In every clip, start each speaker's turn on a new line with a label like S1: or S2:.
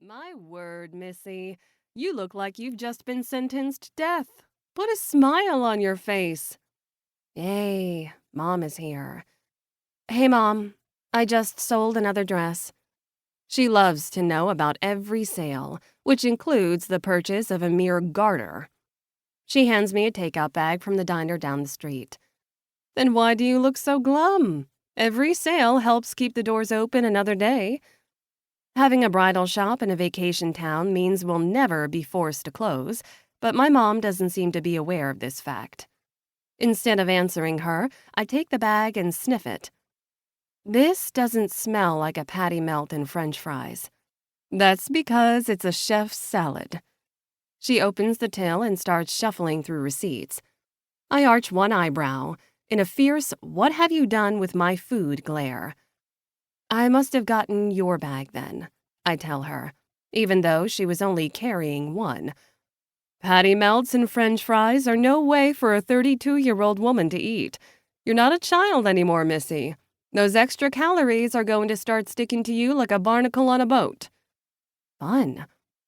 S1: My word, Missy. You look like you've just been sentenced to death. Put a smile on your face. Yay, Mom is here. Hey, Mom. I just sold another dress. She loves to know about every sale, which includes the purchase of a mere garter. She hands me a takeout bag from the diner down the street. Then why do you look so glum? Every sale helps keep the doors open another day. Having a bridal shop in a vacation town means we'll never be forced to close, but my mom doesn't seem to be aware of this fact. Instead of answering her, I take the bag and sniff it. This doesn't smell like a patty melt and French fries. That's because it's a chef's salad. She opens the till and starts shuffling through receipts. I arch one eyebrow in a fierce "what have you done with my food" glare. I must have gotten your bag then, I tell her, even though she was only carrying one. Patty melts and French fries are no way for a 32-year-old woman to eat. You're not a child anymore, Missy. Those extra calories are going to start sticking to you like a barnacle on a boat. Fun.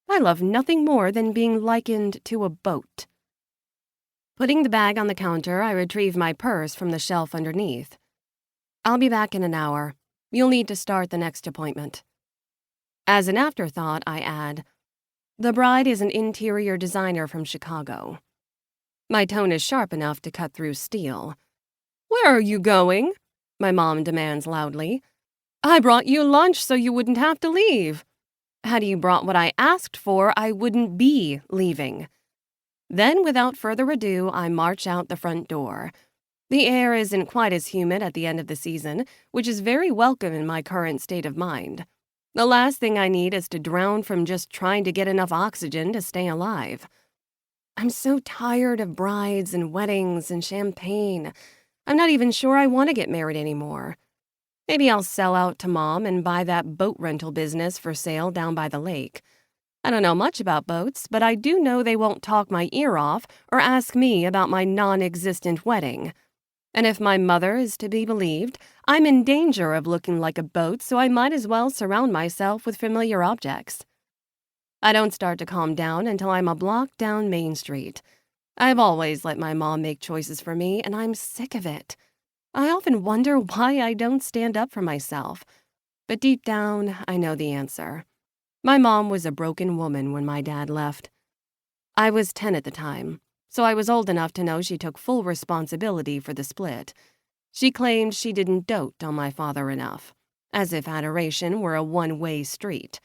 S1: I love nothing more than being likened to a boat. Putting the bag on the counter, I retrieve my purse from the shelf underneath. I'll be back in an hour. You'll need to start the next appointment. As an afterthought, I add, the bride is an interior designer from Chicago. My tone is sharp enough to cut through steel. Where are you going? My mom demands loudly. I brought you lunch so you wouldn't have to leave. Had you brought what I asked for, I wouldn't be leaving. Then, without further ado, I march out the front door. The air isn't quite as humid at the end of the season, which is very welcome in my current state of mind. The last thing I need is to drown from just trying to get enough oxygen to stay alive. I'm so tired of brides and weddings and champagne. I'm not even sure I want to get married anymore. Maybe I'll sell out to Mom and buy that boat rental business for sale down by the lake. I don't know much about boats, but I do know they won't talk my ear off or ask me about my non-existent wedding. And if my mother is to be believed, I'm in danger of looking like a boat, so I might as well surround myself with familiar objects. I don't start to calm down until I'm a block down Main Street. I've always let my mom make choices for me, and I'm sick of it. I often wonder why I don't stand up for myself. But deep down, I know the answer. My mom was a broken woman when my dad left. I was 10 at the time, so I was old enough to know she took full responsibility for the split. She claimed she didn't dote on my father enough, as if adoration were a one-way street.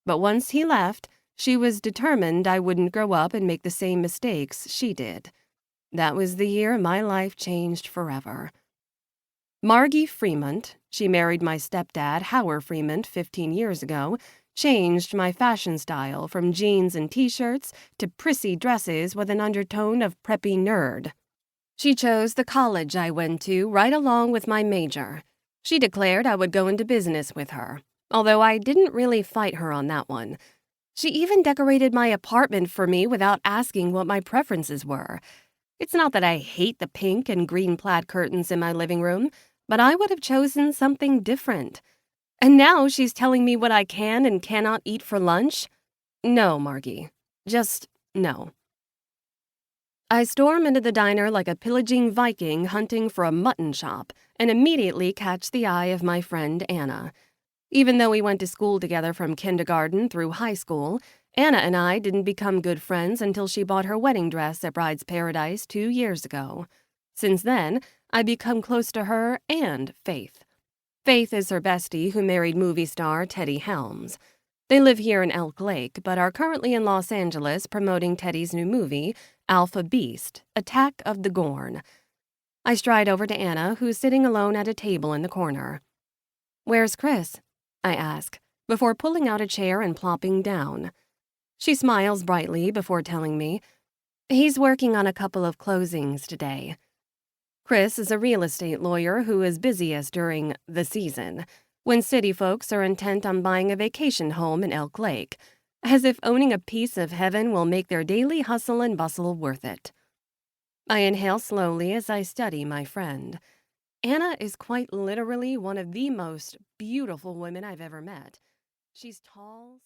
S1: But once he left, she was determined I wouldn't grow up and make the same mistakes she did. That was the year my life changed forever. Margie Fremont, she married my stepdad, Howard Fremont, 15 years ago, changed my fashion style from jeans and t-shirts to prissy dresses with an undertone of preppy nerd. She chose the college I went to right along with my major. She declared I would go into business with her, although I didn't really fight her on that one. She even decorated my apartment for me without asking what my preferences were. It's not that I hate the pink and green plaid curtains in my living room, but I would have chosen something different. And now she's telling me what I can and cannot eat for lunch? No, Margie. Just no. I storm into the diner like a pillaging Viking hunting for a mutton chop and immediately catch the eye of my friend Anna. Even though we went to school together from kindergarten through high school, Anna and I didn't become good friends until she bought her wedding dress at Bride's Paradise 2 years ago. Since then, I've become close to her and Faith. Faith is her bestie who married movie star Teddy Helms. They live here in Elk Lake, but are currently in Los Angeles promoting Teddy's new movie, Alpha Beast, Attack of the Gorn. I stride over to Anna, who's sitting alone at a table in the corner. Where's Chris? I ask, before pulling out a chair and plopping down. She smiles brightly before telling me, he's working on a couple of closings today. Chris is a real estate lawyer who is busiest during the season, when city folks are intent on buying a vacation home in Elk Lake, as if owning a piece of heaven will make their daily hustle and bustle worth it. I inhale slowly as I study my friend. Anna is quite literally one of the most beautiful women I've ever met. She's tall,